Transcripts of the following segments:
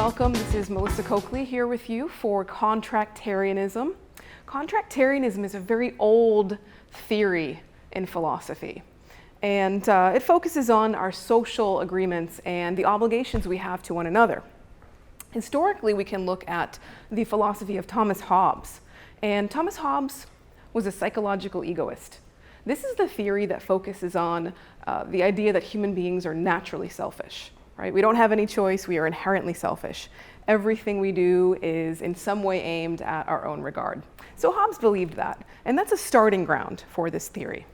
welcome. This is Melissa Coakley here with you for Contractarianism. Contractarianism is a very old theory in philosophy, and it focuses on our social agreements and the obligations we have to one another. Historically, we can look at the philosophy of Thomas Hobbes, and Thomas Hobbes was a psychological egoist. This is the theory that focuses on the idea that human beings are naturally selfish. Right? We don't have any choice, we are inherently selfish. Everything we do is in some way aimed at our own regard. So Hobbes believed that, and that's a starting ground for this theory.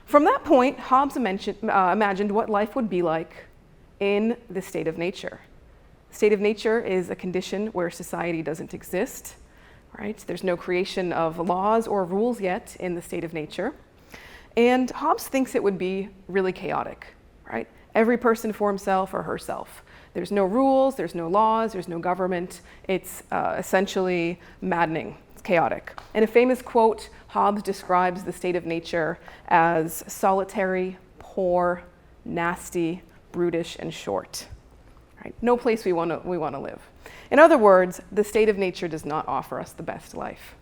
From that point, Hobbes imagined what life would be like in the state of nature. State of nature is a condition where society doesn't exist, right? There's no creation of laws or rules yet in the state of nature. And Hobbes thinks it would be really chaotic, right? Every person for himself or herself. There's no rules, there's no laws, there's no government. It's essentially maddening, it's chaotic. In a famous quote, Hobbes describes the state of nature as solitary, poor, nasty, brutish, and short. Right? No place we want to live. In other words, the state of nature does not offer us the best life.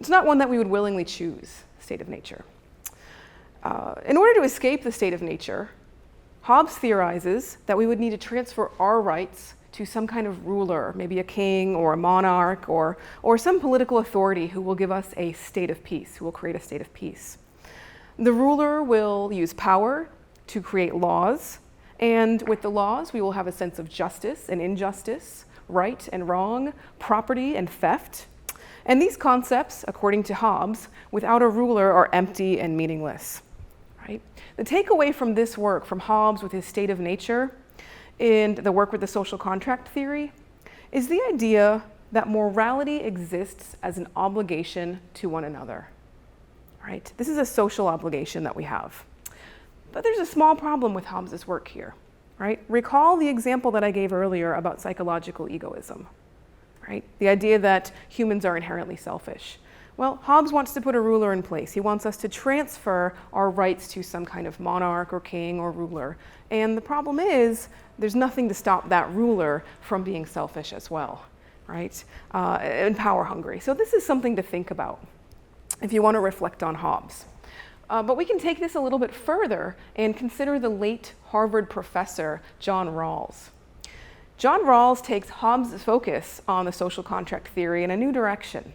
It's not one that we would willingly choose, state of nature. In order to escape the state of nature, Hobbes theorizes that we would need to transfer our rights to some kind of ruler, maybe a king or a monarch or some political authority who will give us a state of peace, who will create a state of peace. The ruler will use power to create laws, and with the laws we will have a sense of justice and injustice, right and wrong, property and theft. And these concepts, according to Hobbes, without a ruler are empty and meaningless. Right? The takeaway from this work, from Hobbes with his state of nature, and the work with the social contract theory, is the idea that morality exists as an obligation to one another. Right? This is a social obligation that we have. But there's a small problem with Hobbes' work here. Right? Recall the example that I gave earlier about psychological egoism. Right? The idea that humans are inherently selfish. Well, Hobbes wants to put a ruler in place. He wants us to transfer our rights to some kind of monarch or king or ruler. And the problem is, there's nothing to stop that ruler from being selfish as well, right? And power hungry. So this is something to think about if you want to reflect on Hobbes. But we can take this a little bit further and consider the late Harvard professor, John Rawls. John Rawls takes Hobbes' focus on the social contract theory in a new direction.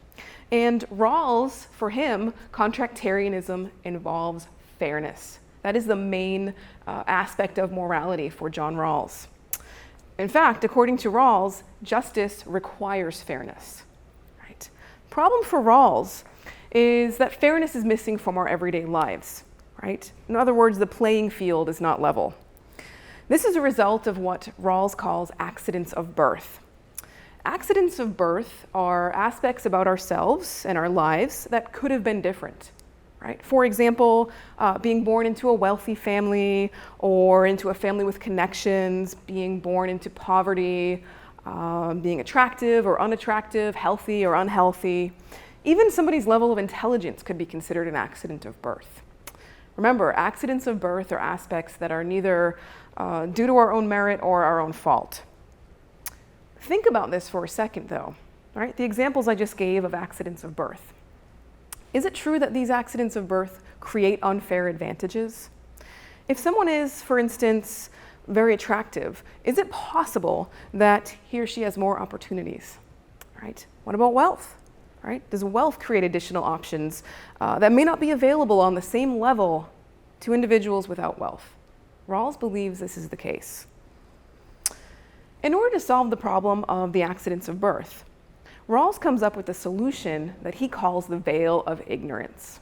And Rawls, for him, contractarianism involves fairness. That is the main aspect of morality for John Rawls. In fact, according to Rawls, justice requires fairness. Right? Problem for Rawls is that fairness is missing from our everyday lives. Right? In other words, the playing field is not level. This is a result of what Rawls calls accidents of birth. Accidents of birth are aspects about ourselves and our lives that could have been different. Right? For example, being born into a wealthy family or into a family with connections, being born into poverty, being attractive or unattractive, healthy or unhealthy. Even somebody's level of intelligence could be considered an accident of birth. Remember, accidents of birth are aspects that are neither due to our own merit or our own fault. Think about this for a second, though. Right? The examples I just gave of accidents of birth. Is it true that these accidents of birth create unfair advantages? If someone is, for instance, very attractive, is it possible that he or she has more opportunities? Right? What about wealth? Right? Does wealth create additional options that may not be available on the same level to individuals without wealth? Rawls believes this is the case. In order to solve the problem of the accidents of birth, Rawls comes up with a solution that he calls the veil of ignorance.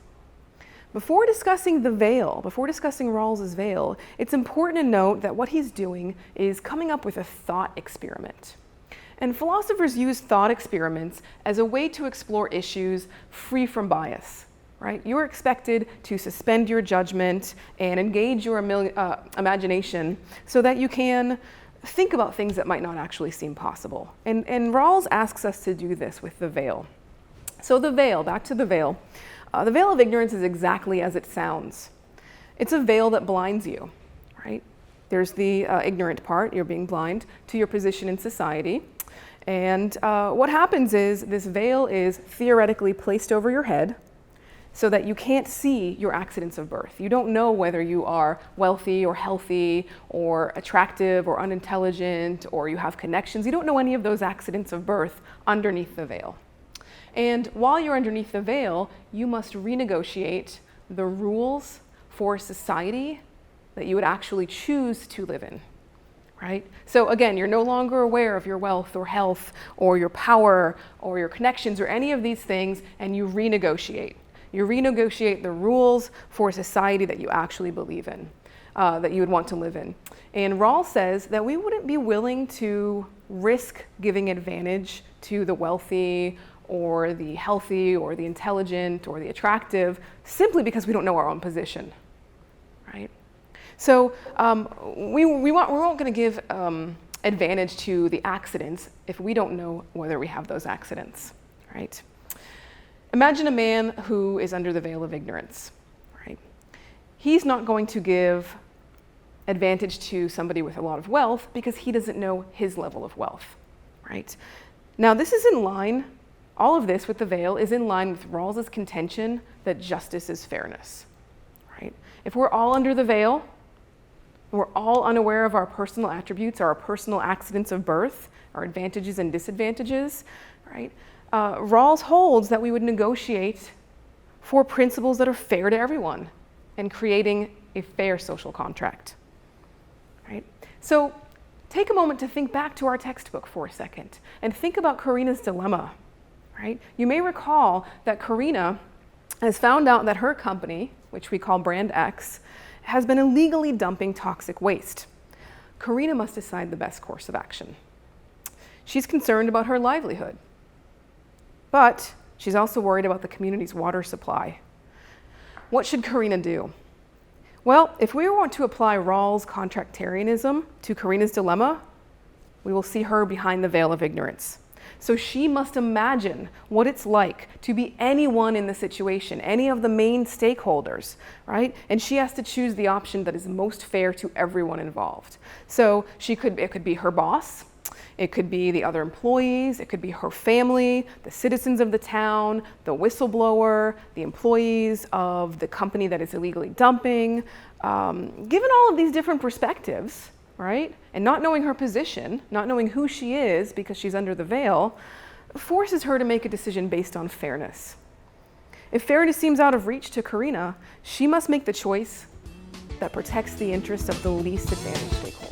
Before discussing the veil, before discussing Rawls's veil, it's important to note that what he's doing is coming up with a thought experiment. And philosophers use thought experiments as a way to explore issues free from bias. Right? You're expected to suspend your judgment and engage your imagination so that you can think about things that might not actually seem possible. And Rawls asks us to do this with the veil. So the veil, back to the veil. The veil of ignorance is exactly as it sounds. It's a veil that blinds you, right? There's the ignorant part, you're being blind to your position in society. And what happens is this veil is theoretically placed over your head so that you can't see your accidents of birth. You don't know whether you are wealthy or healthy or attractive or unintelligent or you have connections. You don't know any of those accidents of birth underneath the veil. And while you're underneath the veil, you must renegotiate the rules for society that you would actually choose to live in, right? So again, you're no longer aware of your wealth or health or your power or your connections or any of these things, and you renegotiate. You renegotiate the rules for society that you actually believe in, that you would want to live in. And Rawls says that we wouldn't be willing to risk giving advantage to the wealthy or the healthy or the intelligent or the attractive simply because we don't know our own position, right? So we won't going to give advantage to the accidents if we don't know whether we have those accidents, right? Imagine a man who is under the veil of ignorance, right? He's not going to give advantage to somebody with a lot of wealth because he doesn't know his level of wealth, right? Now this is in line, all of this with the veil is in line with Rawls's contention that justice is fairness, right? If we're all under the veil, we're all unaware of our personal attributes, our personal accidents of birth, our advantages and disadvantages, right? Rawls holds that we would negotiate for principles that are fair to everyone and creating a fair social contract, right? So take a moment to think back to our textbook for a second and think about Karina's dilemma, right? You may recall that Karina has found out that her company, which we call Brand X, has been illegally dumping toxic waste. Karina must decide the best course of action. She's concerned about her livelihood, but she's also worried about the community's water supply. What should Karina do? Well, if we want to apply Rawls' contractarianism to Karina's dilemma, we will see her behind the veil of ignorance. So she must imagine what it's like to be anyone in the situation, any of the main stakeholders, right? And she has to choose the option that is most fair to everyone involved. So it could be her boss, it could be the other employees, it could be her family, the citizens of the town, the whistleblower, the employees of the company that is illegally dumping. Given all of these different perspectives, right, and not knowing her position, not knowing who she is because she's under the veil, forces her to make a decision based on fairness. If fairness seems out of reach to Karina, she must make the choice that protects the interests of the least advantaged stakeholders.